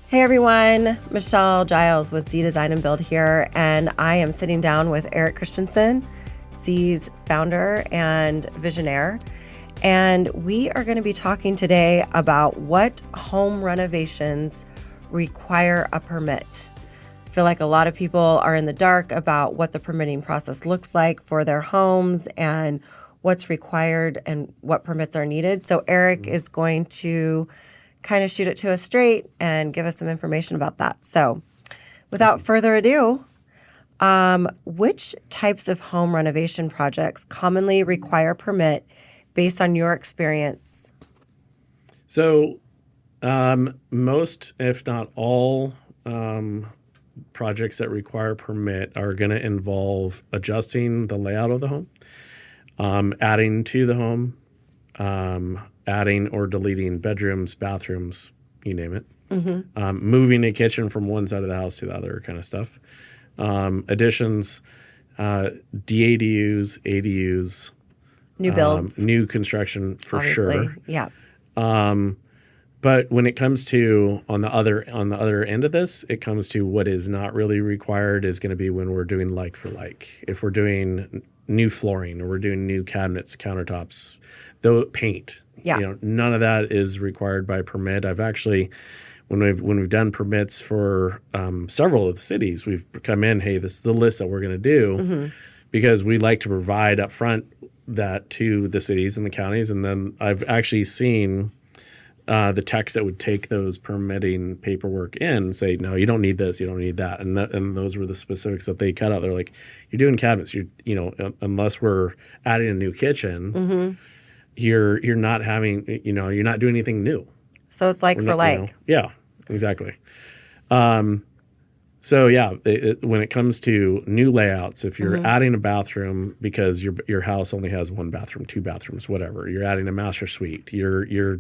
Hey everyone, Michelle Giles with Zee Design and Build here, and I am sitting down with Erik Christenson, Zee's founder and visionaire, and we are going to be talking today about what home renovations require a permit. I feel like a lot of people are in the dark about what the permitting process looks like for their homes and what's required and what permits are needed. So Erik is going to kind of shoot it to us straight and give us some information about that. So without further ado, which types of home renovation projects commonly require permit based on your experience? So most, if not all, projects that require permit are going to involve adjusting the layout of the home, adding to the home, adding or deleting bedrooms, bathrooms, you name it. Moving a kitchen from one side of the house to the other kind of stuff. Additions, DADUs, ADUs. New builds. New construction for obviously. sure. Yeah. But when it comes to on the other end of this, it comes to what is not really required is going to be when we're doing like for like. If we're doing new flooring or we're doing new cabinets, countertops, though paint. Yeah. None of that is required by permit. I've actually, when we've done permits for several of the cities, we've come in, hey, this is the list that we're going to do, because we like to provide up front that to the cities and the counties. And then I've actually seen the techs that would take those permitting paperwork in and say, no, you don't need this, you don't need that. And those were the specifics that they cut out. They're like, you're doing cabinets, unless we're adding a new kitchen, you're not having, you're not doing anything new. So it's like for like. Yeah, exactly. When it comes to new layouts, if you're adding a bathroom because your house only has one bathroom, two bathrooms, whatever, you're adding a master suite, you're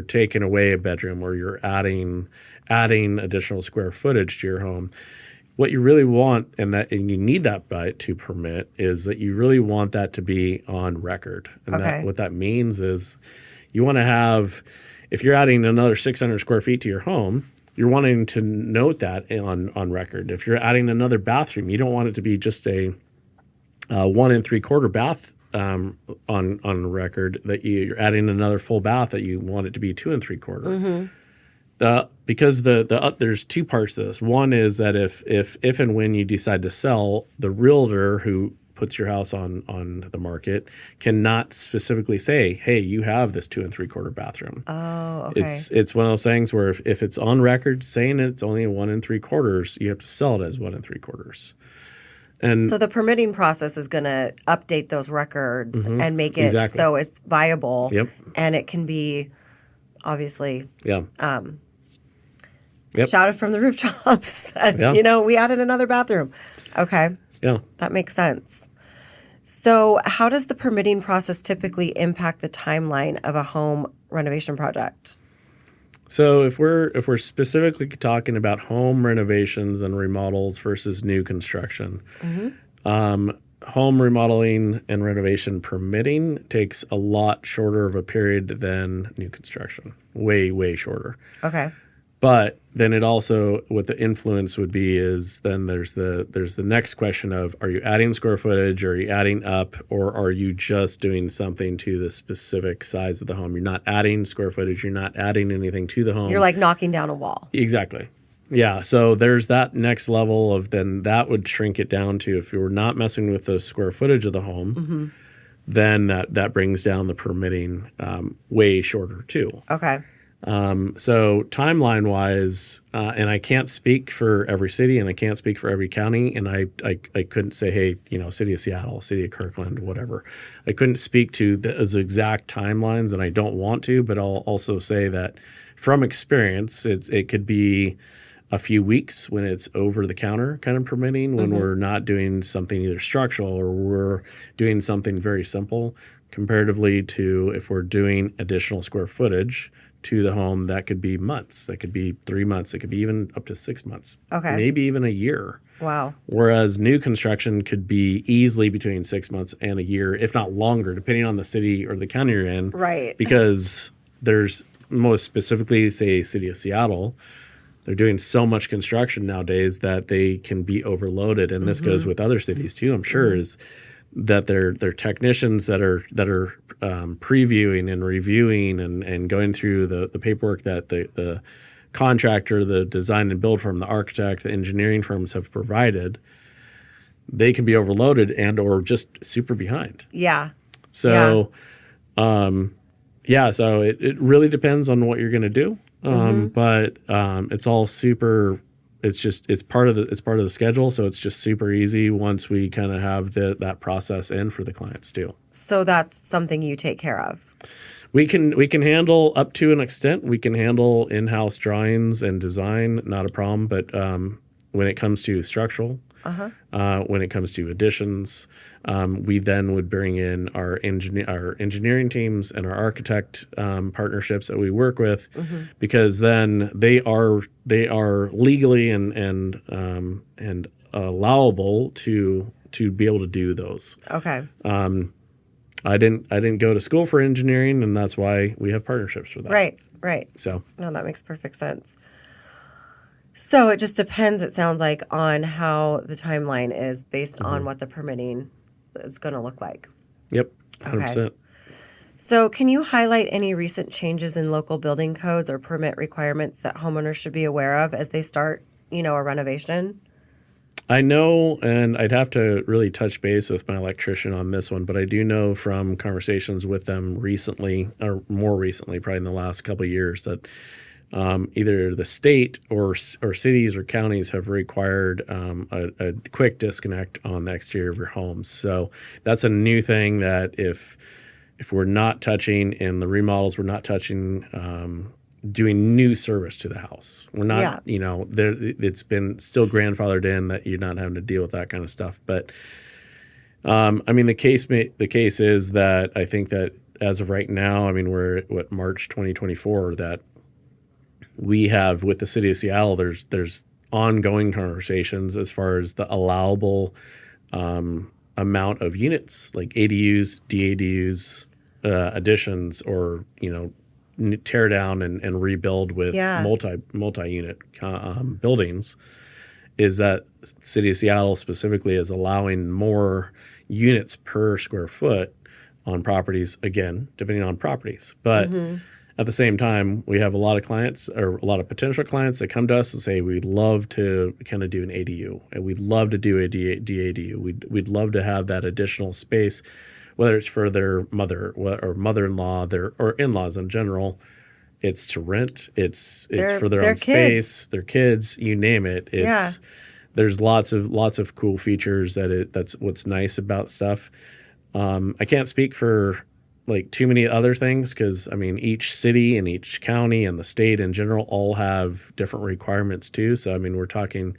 taking away a bedroom, or you're adding additional square footage to your home. What you really want, and you need that to permit, is that you really want that to be on record. And what that means is you want to have, if you're adding another 600 square feet to your home, you're wanting to note that on record. If you're adding another bathroom, you don't want it to be just a 1 3/4 bath on record, that you're adding another full bath that you want it to be 2 3/4. Because there's two parts to this. One is that if and when you decide to sell, the realtor who puts your house on the market cannot specifically say, hey, you have this 2 3/4 bathroom. Oh, okay. It's one of those things where if it's on record saying it's only 1 3/4, you have to sell it as 1 3/4. And so the permitting process is going to update those records and make it so it's viable. Yep. And it can be obviously Yep. shouted from the rooftops that, we added another bathroom. Okay. Yeah. That makes sense. So how does the permitting process typically impact the timeline of a home renovation project? So if we're specifically talking about home renovations and remodels versus new construction, home remodeling and renovation permitting takes a lot shorter of a period than new construction. Way, way shorter. Okay. But then it also, what the influence would be is then there's the next question of, are you adding square footage, or are you adding up, or are you just doing something to the specific size of the home? You're not adding square footage. You're not adding anything to the home. You're like knocking down a wall. Exactly. Yeah. So there's that next level of, then that would shrink it down to, if you were not messing with the square footage of the home, then that brings down the permitting way shorter too. Okay. So timeline-wise, and I can't speak for every city, and I can't speak for every county, and I couldn't say, hey, city of Seattle, city of Kirkland, whatever. I couldn't speak to those exact timelines, and I don't want to, but I'll also say that from experience, it could be a few weeks when it's over-the-counter kind of permitting, when we're not doing something either structural or we're doing something very simple, comparatively to if we're doing additional square footage to the home. That could be months. That could be 3 months. It could be even up to 6 months. Okay. Maybe even a year. Wow. Whereas new construction could be easily between 6 months and a year, if not longer, depending on the city or the county you're in. Right. Because there's, most specifically, say, city of Seattle, they're doing so much construction nowadays that they can be overloaded. And this goes with other cities too, I'm sure, is that they're technicians that are previewing and reviewing and going through the paperwork that the contractor, the design and build firm, the architect, the engineering firms have provided. They can be overloaded and or just super behind. Yeah. So, so it really depends on what you're going to do. But it's all super. It's part of the schedule, so it's just super easy once we kind of have that process in for the clients too. So that's something you take care of. We can handle up to an extent. We can handle in-house drawings and design, not a problem. But when it comes to structural, when it comes to additions, we then would bring in our engineering teams and our architect partnerships that we work with, because then they are legally and allowable to be able to do those. Okay. I didn't go to school for engineering, and that's why we have partnerships for that. Right. So no, that makes perfect sense. So it just depends, it sounds like, on how the timeline is based on what the permitting is going to look like. Yep, 100%. Okay. So can you highlight any recent changes in local building codes or permit requirements that homeowners should be aware of as they start, a renovation? I know, and I'd have to really touch base with my electrician on this one, but I do know from conversations with them recently, or more recently, probably in the last couple of years, that either the state or cities or counties have required a quick disconnect on the exterior of your homes. So that's a new thing that if we're not touching in the remodels, we're not touching doing new service to the house. We're not, it's been still grandfathered in that you're not having to deal with that kind of stuff. But the case is that I think that as of right now, we're at March 2024, that we have with the city of Seattle, there's ongoing conversations as far as the allowable amount of units, like ADUs, DADUs, additions, or tear down and rebuild with multi-unit buildings. Is that city of Seattle specifically is allowing more units per square foot on properties, again, depending on properties. But at the same time, we have a lot of clients, or a lot of potential clients, that come to us and say, we'd love to kind of do an ADU, and we'd love to do a DADU. We'd love to have that additional space, whether it's for their mother or mother-in-law, or in-laws in general. It's to rent. It's for their own space, their kids, you name it. There's lots of cool features that's what's nice about stuff. I can't speak for like too many other things, because each city and each county and the state in general all have different requirements too. So we're talking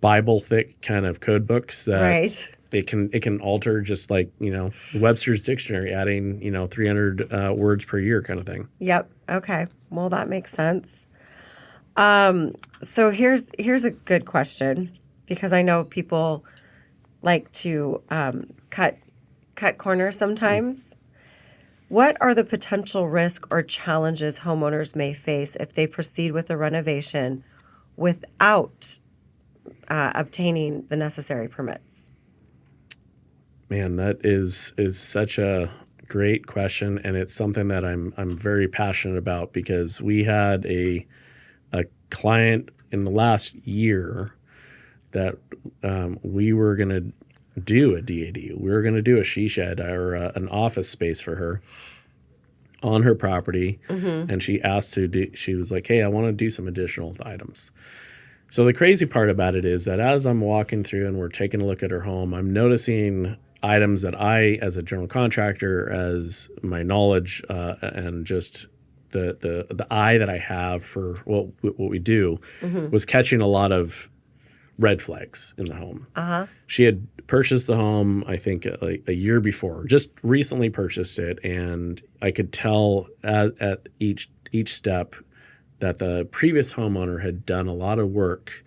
Bible thick kind of code books that it can alter, just like Webster's dictionary, adding 300 words per year kind of thing. Yep. Okay. Well, that makes sense. So here's a good question, because I know people like to cut corners sometimes. What are the potential risks or challenges homeowners may face if they proceed with a renovation without obtaining the necessary permits? Man, that is such a great question, and it's something that I'm very passionate about, because we had a client in the last year that we were going to do a DAD. We were going to do a she shed, or an office space for her on her property, and she asked she was like, hey, I want to do some additional items. So the crazy part about it is that as I'm walking through and we're taking a look at her home, I'm noticing items that I, as a general contractor, as my knowledge and just the eye that I have for what we do, was catching a lot of red flags in the home. She had purchased the home, I think, like a year before, just recently purchased it, and I could tell at each step that the previous homeowner had done a lot of work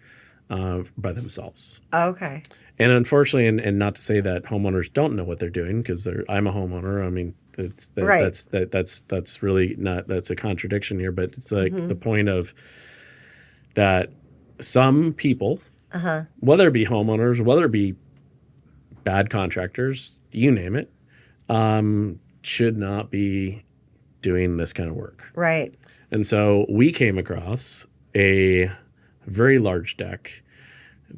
by themselves. Okay. And unfortunately, and not to say that homeowners don't know what they're doing, because I'm a homeowner. That's really not, that's a contradiction here, but it's like the point of that some people, whether it be homeowners, whether it be bad contractors, you name it, should not be doing this kind of work. Right. And so we came across a very large deck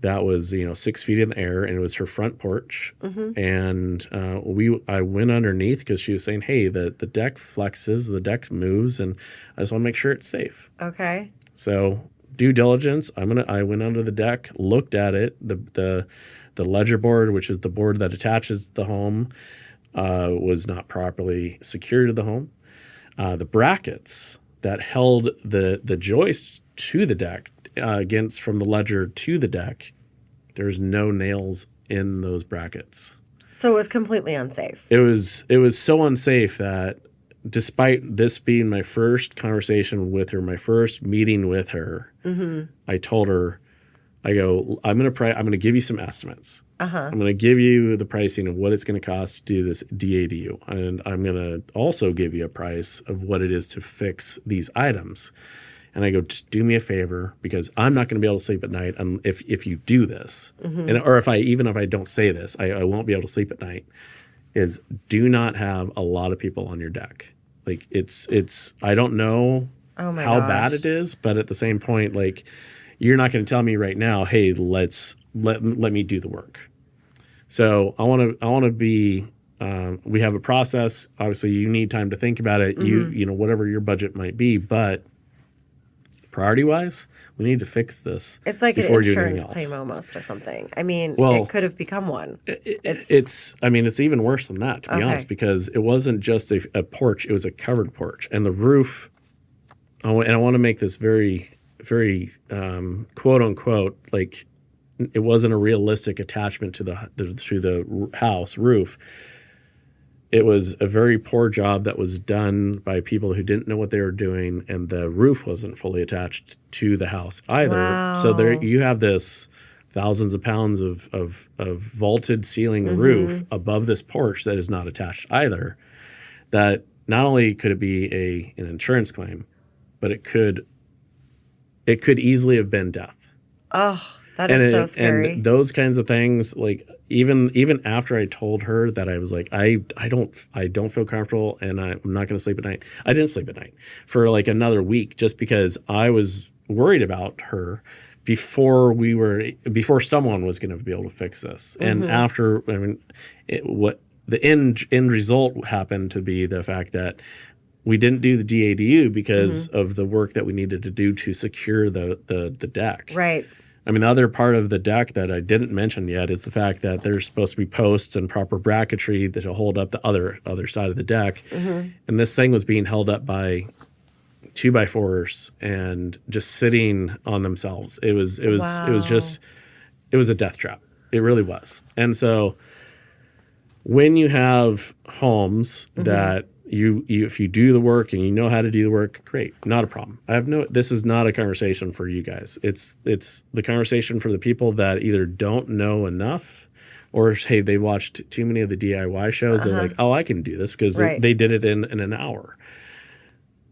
that was, 6 feet in the air, and it was her front porch. And I went underneath because she was saying, hey, the deck flexes, the deck moves, and I just want to make sure it's safe. Okay. So due diligence, I went under the deck, looked at it. The ledger board, which is the board that attaches the home, was not properly secured to the home. The brackets that held the joists to the deck from the ledger to the deck, there's no nails in those brackets. So it was completely unsafe. It was so unsafe that despite this being my first conversation with her, my first meeting with her, I told her, I go, I'm going to give you some estimates. I'm going to give you the pricing of what it's going to cost to do this DADU. And I'm going to also give you a price of what it is to fix these items. And I go, just do me a favor, because I'm not going to be able to sleep at night if you do this. Or if I don't say this, I won't be able to sleep at night, is do not have a lot of people on your deck. Like it's I don't know how bad it is, but at the same point, like, you're not going to tell me right now, hey, let me do the work. So I want to be. We have a process. Obviously, you need time to think about it. You know, whatever your budget might be, but priority wise, we need to fix this. It's like an insurance claim almost, or something. I mean, it could have become one. It's even worse than that, to be honest, because it wasn't just a porch; it was a covered porch, and the roof. And I want to make this very, very quote unquote, like, it wasn't a realistic attachment to the house roof. It was a very poor job that was done by people who didn't know what they were doing, and the roof wasn't fully attached to the house either. Wow. So there you have this thousands of pounds of vaulted ceiling roof above this porch that is not attached either. That not only could it be an insurance claim, but it could easily have been death. Oh, that is so scary. And those kinds of things, like even after I told her that, I was like, I don't feel comfortable, and I'm not going to sleep at night. I didn't sleep at night for like another week, just because I was worried about her before someone was going to be able to fix this. And after, what the end result happened to be the fact that we didn't do the DADU because of the work that we needed to do to secure the deck. Right. I mean, the other part of the deck that I didn't mention yet is the fact that there's supposed to be posts and proper bracketry that will hold up the other side of the deck. And this thing was being held up by 2x4s and just sitting on themselves. It was a death trap. It really was. And so when you have homes that you if you do the work and you know how to do the work, great, not a problem. This is not a conversation for you guys. It's the conversation for the people that either don't know enough, or hey, they watched too many of the DIY shows. They're like, oh, I can do this because they did it in an hour.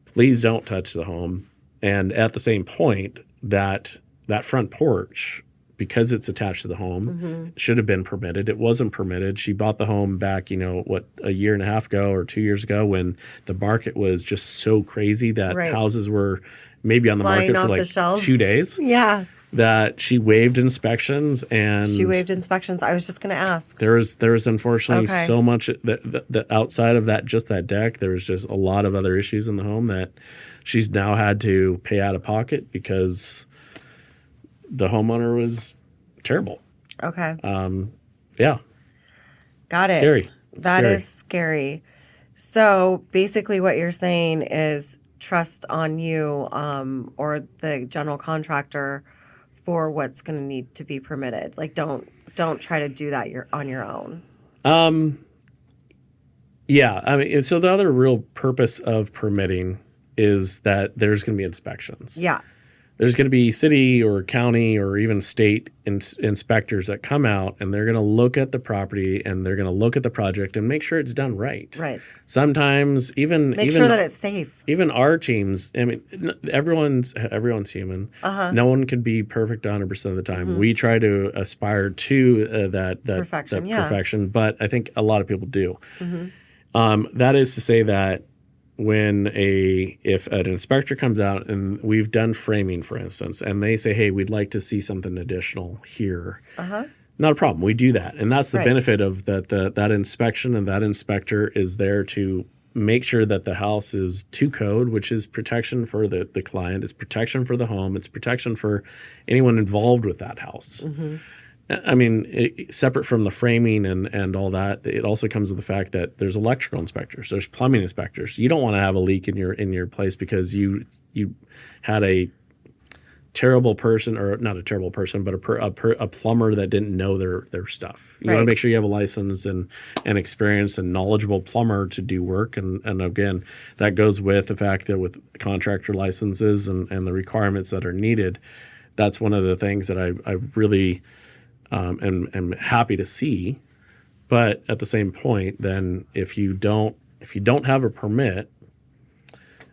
Please don't touch the home. And at the same point, that front porch, because it's attached to the home, should have been permitted. It wasn't permitted. She bought the home back, a year and a half ago or 2 years ago, when the market was just so crazy that houses were maybe on the market for like 2 days. Yeah. That she waived inspections. I was just going to ask. There was unfortunately so much that outside of that deck, there was just a lot of other issues in the home that she's now had to pay out of pocket because the homeowner was terrible. Okay. Yeah. Got it. Scary. That is scary. So basically what you're saying is trust on you or the general contractor for what's going to need to be permitted. Like don't try to do that on your own. Yeah. I mean, so the other real purpose of permitting is that there's going to be inspections. Yeah. there's going to be city or county or even state inspectors that come out, and they're going to look at the property and they're going to look at the project and make sure it's done right. Right. Sometimes Make sure that it's safe. Even our teams, I mean, everyone's human. No one can be perfect 100% of the time. We try to aspire to that perfection, but I think a lot of people do. That is to say that if an inspector comes out and we've done framing, for instance, and they say, hey, we'd like to see something additional here, not a problem. We do that. And that's the benefit of that inspection, and that inspector is there to make sure that the house is to code, which is protection for the client, it's protection for the home, it's protection for anyone involved with that house. I mean, separate from the framing and all that, it also comes with the fact that there's electrical inspectors, there's plumbing inspectors. You don't want to have a leak in your place because you had a terrible person, or not a terrible person, but a plumber that didn't know their stuff. You want to make sure you have a licensed and experienced and knowledgeable plumber to do work. And again, that goes with the fact that with contractor licenses and the requirements that are needed, that's one of the things that I really am happy to see. But at the same point, then if you don't have a permit,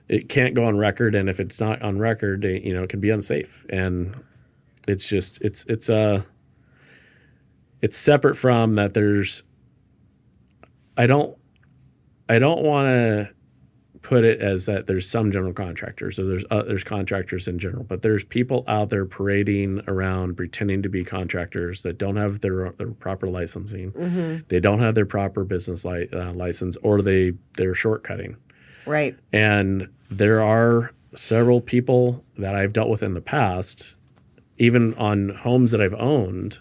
it can't go on record, and if it's not on record, it can be unsafe. And it's just it's separate from that. I don't want to put it as that there's some general contractors, or there's contractors in general, but there's people out there parading around pretending to be contractors that don't have their proper licensing, they don't have their proper business license, or they're shortcutting. Right. And there are several people that I've dealt with in the past, even on homes that I've owned,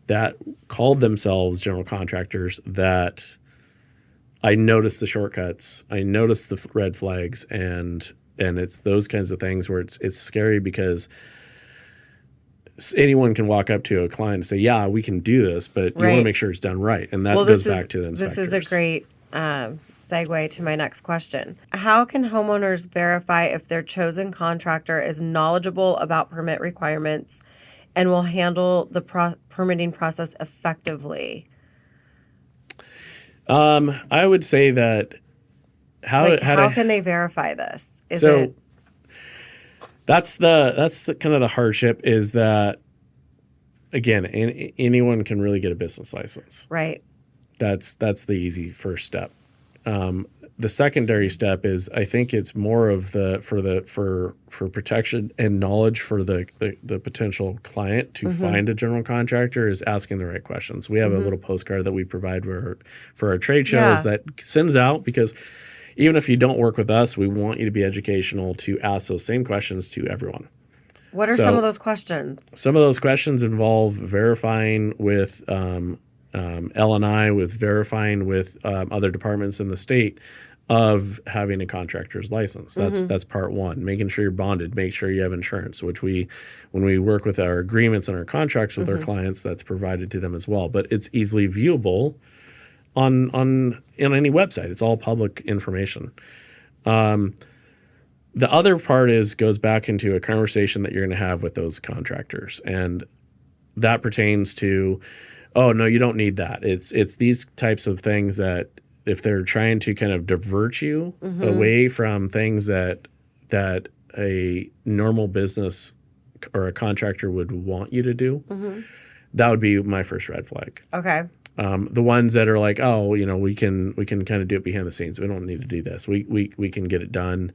that called themselves general contractors, that I noticed the shortcuts, I noticed the red flags, and it's those kinds of things where it's scary, because anyone can walk up to a client and say, yeah, we can do this, but you want to make sure it's done right. And that goes back to the inspectors. This is a great segue to my next question. How can homeowners verify if their chosen contractor is knowledgeable about permit requirements and will handle the permitting process effectively? I would say that how can they verify this? That's the kind of the hardship, is that, again, anyone can really get a business license. Right. That's the easy first step. The secondary step is, I think it's more of for protection and knowledge for the potential client to find a general contractor, is asking the right questions. We have a little postcard that we provide for our trade shows that sends out, because even if you don't work with us, we want you to be educational, to ask those same questions to everyone. What are some of those questions? Some of those questions involve verifying with L&I, with verifying with other departments in the state of having a contractor's license. That's part one. Making sure you're bonded, make sure you have insurance, which when we work with our agreements and our contracts with our clients, that's provided to them as well. But it's easily viewable on any website. It's all public information. The other part goes back into a conversation that you're going to have with those contractors, and that pertains to, oh, no, you don't need that. It's these types of things that, if they're trying to kind of divert you away from things that a normal business or a contractor would want you to do, that would be my first red flag. Okay. The ones that are like, oh, we can kind of do it behind the scenes. We don't need to do this. We can get it done.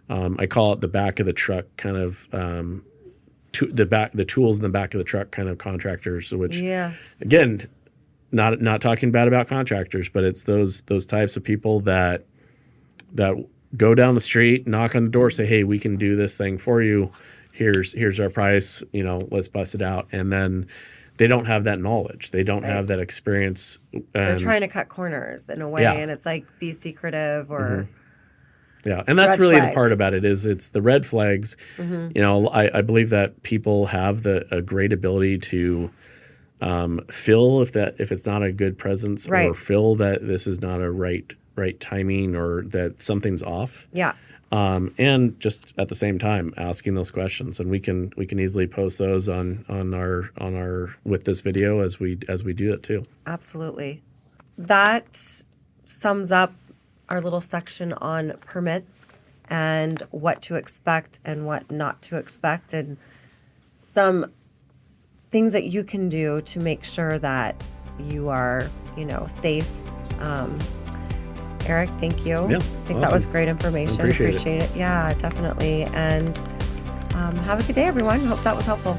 I call it the back of the truck kind of the tools in the back of the truck kind of contractors, which again, not talking bad about contractors, but it's those types of people that go down the street, knock on the door, say, hey, we can do this thing for you. Here's our price, let's bust it out. And then they don't have that knowledge. They don't have that experience. They're trying to cut corners in a way, and it's like, be secretive or Yeah, and that's really the part about it, is it's the red flags. I believe that people have a great ability to feel if it's not a good presence, or feel that this is not a right timing, or that something's off. Yeah. and just at the same time asking those questions. And we can easily post those on our with this video as we do it too. Absolutely. That sums up our little section on permits and what to expect and what not to expect, and some things that you can do to make sure that you are, safe. Erik, thank you. Yeah, I think awesome. that was great information. Appreciate it. Yeah, definitely. And have a good day, everyone. Hope that was helpful.